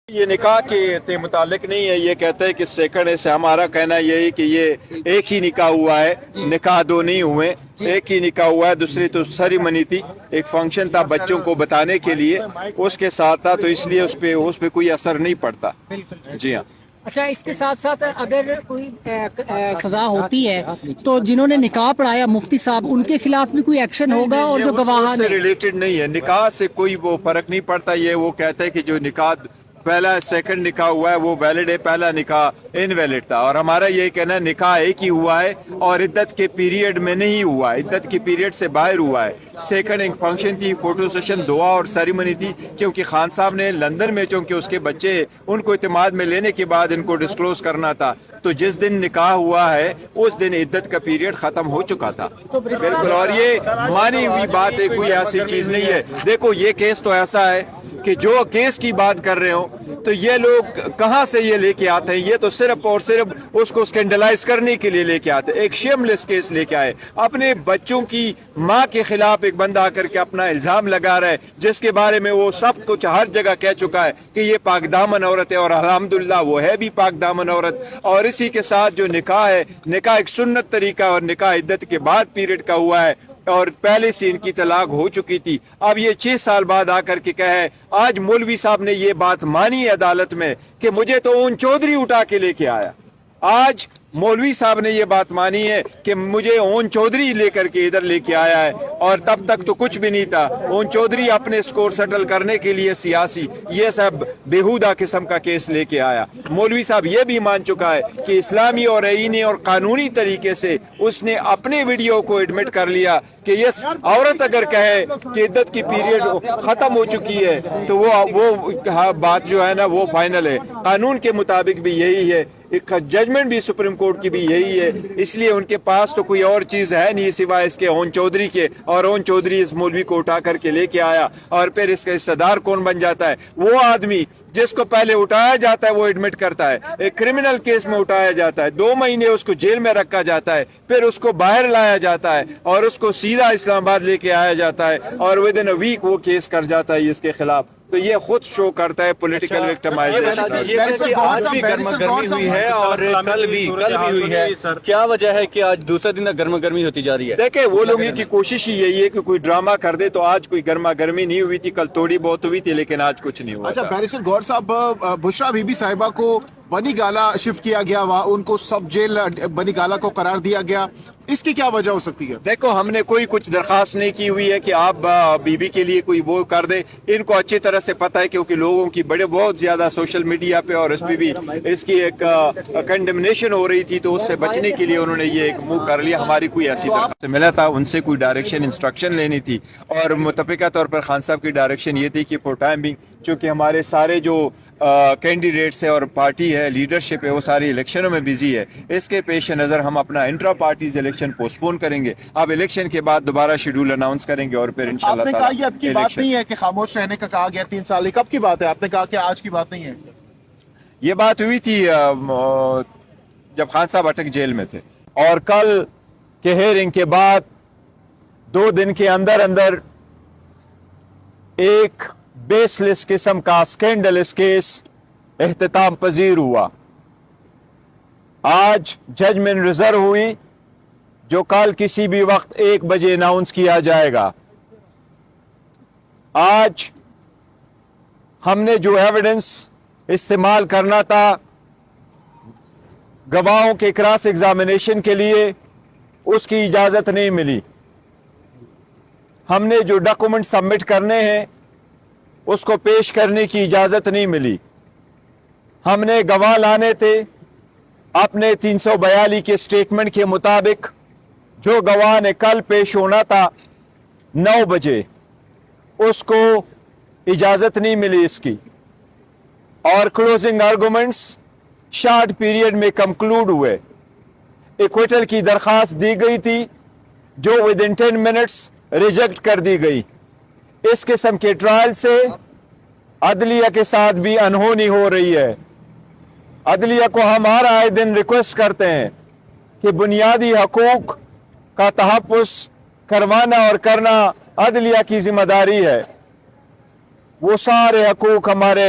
یہ نکاح کے متعلق نہیں ہے، یہ کہتے ہیں کہ سیکنڈ سے ہمارا کہنا یہی کہ یہ ایک ہی نکاح ہوا ہے، نکاح دو نہیں ہوئے، ایک ہی نکاح ہوا ہے۔ دوسری تو سیریمنی تھی، ایک فنکشن تھا بچوں کو بتانے کے لیے، اس کے ساتھ تھا، تو اس لیے اس پہ کوئی اثر نہیں پڑتا۔ جی ہاں۔ اچھا، اس کے ساتھ ساتھ اگر کوئی سزا ہوتی ہے تو جنہوں نے نکاح پڑھایا مفتی صاحب، ان کے خلاف بھی کوئی ایکشن ہوگا؟ اور جو گواہان سے ریلیٹڈ نہیں ہے، نکاح سے کوئی وہ فرق نہیں پڑتا۔ یہ وہ کہتے ہیں کہ جو نکاح پہلا سیکنڈ نکاح ہوا ہے وہ ویلڈ ہے، پہلا نکاح انویلڈ تھا، اور ہمارا یہ کہنا ہے نکاح ایک ہی ہوا ہے اور عدت کے پیریڈ میں نہیں ہوا ہے، عدت کے پیریڈ سے باہر ہوا ہے۔ سیکنڈ ایک فنکشن تھی، فوٹو سیشن، دعا اور سیریمنی تھی، کیونکہ خان صاحب نے لندن میں چونکہ اس کے بچے ان کو اعتماد میں لینے کے بعد ان کو ڈسکلوز کرنا تھا، تو جس دن نکاح ہوا ہے اس دن عدت کا پیریڈ ختم ہو چکا تھا۔ بالکل، اور یہ مانی ہوئی بات ہے، کوئی ایسی چیز نہیں ہے۔ دیکھو یہ کیس تو ایسا ہے کہ جو کیس کی بات کر رہے ہوں تو یہ لوگ کہاں سے یہ لے کے آتے ہیں؟ یہ تو صرف اور صرف اس کو اسکینڈلائز کرنے کے لیے لے کے آتے ہیں۔ ایک شیم لیس کیس لے کے آئے، اپنے بچوں کی ماں کے خلاف ایک بندہ آ کر کے اپنا الزام لگا رہا ہے، جس کے بارے میں وہ سب کچھ ہر جگہ کہہ چکا ہے کہ یہ پاک دامن عورت ہے، اور الحمدللہ وہ ہے بھی پاک دامن عورت۔ اور اسی کے ساتھ جو نکاح ہے، نکاح ایک سنت طریقہ اور نکاح عدت کے بعد پیریڈ کا ہوا ہے، اور پہلے سے ان کی طلاق ہو چکی تھی۔ اب یہ 6 سال بعد آ کر کے کہے، آج مولوی صاحب نے یہ بات مانی ہے عدالت میں کہ مجھے تو اون چودھری اٹھا کے لے کے آیا۔ آج مولوی صاحب نے یہ بات مانی ہے کہ مجھے اون چودھری لے کر کے ادھر لے کے آیا ہے، اور تب تک تو کچھ بھی نہیں تھا۔ اون چودھری اپنے سکور سیٹل کرنے کے لیے سیاسی یہ سب بیہودہ قسم کا کیس لے کے آیا۔ مولوی صاحب یہ بھی مان چکا ہے کہ اسلامی اور آئینی اور قانونی طریقے سے اس نے اپنے ویڈیو کو ایڈمٹ کر لیا کہ یہ عورت اگر کہے کہ عدت کی پیریڈ ختم ہو چکی ہے تو وہ بات جو ہے نا وہ فائنل ہے۔ قانون کے مطابق بھی یہی ہے، ایک ججمنٹ بھی سپریم کورٹ کی بھی یہی ہے، اس لیے ان کے پاس تو کوئی اور چیز ہے نہیں سوائے اس کے اون چودھری کے، اور اون چودھری اس مولوی کو اٹھا کر کے لے کے آیا۔ اور پھر اس کا حصہ دار کون بن جاتا ہے؟ وہ آدمی جس کو پہلے اٹھایا جاتا ہے وہ ایڈمٹ کرتا ہے، ایک کرمنل کیس میں اٹھایا جاتا ہے، 2 مہینے اس کو جیل میں رکھا جاتا ہے، پھر اس کو باہر لایا جاتا ہے اور اس کو سیدھا اسلام آباد لے کے آیا جاتا ہے، اور ود ان اے ویک وہ کیس کر جاتا ہے اس کے خلاف۔ تو یہ خود شو کرتا ہے پولیٹیکل وکٹمائزیشن۔ آج بھی گرما گرمی ہوئی ہے اور کل بھی ہوئی ہے، کیا وجہ ہے کہ آج دوسرا دن گرما گرمی ہوتی جا رہی ہے؟ دیکھیں وہ لوگوں کی کوشش ہی یہی ہے کہ کوئی ڈرامہ کر دے، تو آج کوئی گرما گرمی نہیں ہوئی تھی، کل تھوڑی بہت ہوئی تھی، لیکن آج کچھ نہیں ہوا۔ اچھا بیرسٹر گور صاحب، بشرا بی بی صاحبہ کو بنی گالا شفٹ کیا گیا، وہاں ان کو سب جیل بنی گالا کو قرار دیا گیا، اس کی کیا وجہ ہو سکتی ہے؟ دیکھو ہم نے کوئی کچھ درخواست نہیں کی ہوئی ہے کہ آپ بی بی کے لیے کوئی وہ کر دیں، ان کو اچھی طرح سے پتہ ہے کیونکہ لوگوں کی بہت زیادہ سوشل میڈیا پہ اور اس پہ بھی اس کی ایک کنڈمنیشن ہو رہی تھی، تو اس سے بچنے کے لیے انہوں نے یہ ایک موو کر لیا۔ ہماری کوئی ایسی درخواست ملا تھا ان سے کوئی ڈائریکشن انسٹرکشن لینی تھی، اور متفقہ طور پر خان صاحب کی ڈائریکشن یہ تھی کہ فور ٹائم بینگ چونکہ ہمارے سارے جو کینڈیڈیٹس ہیں اور پارٹی ہے، لیڈرشپ ہے، وہ ساری الیکشنوں میں بزی ہے، اس کے پیش نظر ہم اپنا انٹرا پارٹیز الیکشن پوسٹ پون کریں گے۔ اب الیکشن کے بعد دوبارہ شیڈول اناؤنس کریں گے، اور پھر انشاءاللہ آپ نے کہا یہ اب کی بات نہیں ہے کہ خاموش رہنے کا کہا گیا 3 سال، کب کی بات ہے؟ آپ نے کہا کہ آج کی بات نہیں ہے۔ یہ بات ہوئی تھی جب خان صاحب اٹک جیل میں تھے، اور کل کے ہیئرنگ کے بعد 2 دن کے اندر اندر ایک بیس لیس قسم کا سکینڈلس کیس اختتام پذیر ہوا۔ آج ججمنٹ ریزرو ہوئی، جو کل کسی بھی وقت 1 بجے اناؤنس کیا جائے گا۔ آج ہم نے جو ایویڈنس استعمال کرنا تھا گواہوں کے کراس ایگزامینیشن کے لیے، اس کی اجازت نہیں ملی۔ ہم نے جو ڈاکومنٹ سبمٹ کرنے ہیں اس کو پیش کرنے کی اجازت نہیں ملی۔ ہم نے گواہ لانے تھے اپنے 342 کے سٹیٹمنٹ کے مطابق، جو گواہ نے کل پیش ہونا تھا 9 بجے، اس کو اجازت نہیں ملی اس کی، اور کلوزنگ آرگومنٹس شارٹ پیریڈ میں کنکلوڈ ہوئے۔ ایکویٹل کی درخواست دی گئی تھی جو ود ان 10 منٹس ریجیکٹ کر دی گئی۔ اس قسم کے ٹرائل سے عدلیہ کے ساتھ بھی انہونی ہو رہی ہے۔ عدلیہ کو ہم ہر آئے دن ریکویسٹ کرتے ہیں کہ بنیادی حقوق کا تحفظ کروانا اور کرنا عدلیہ کی ذمہ داری ہے۔ وہ سارے حقوق ہمارے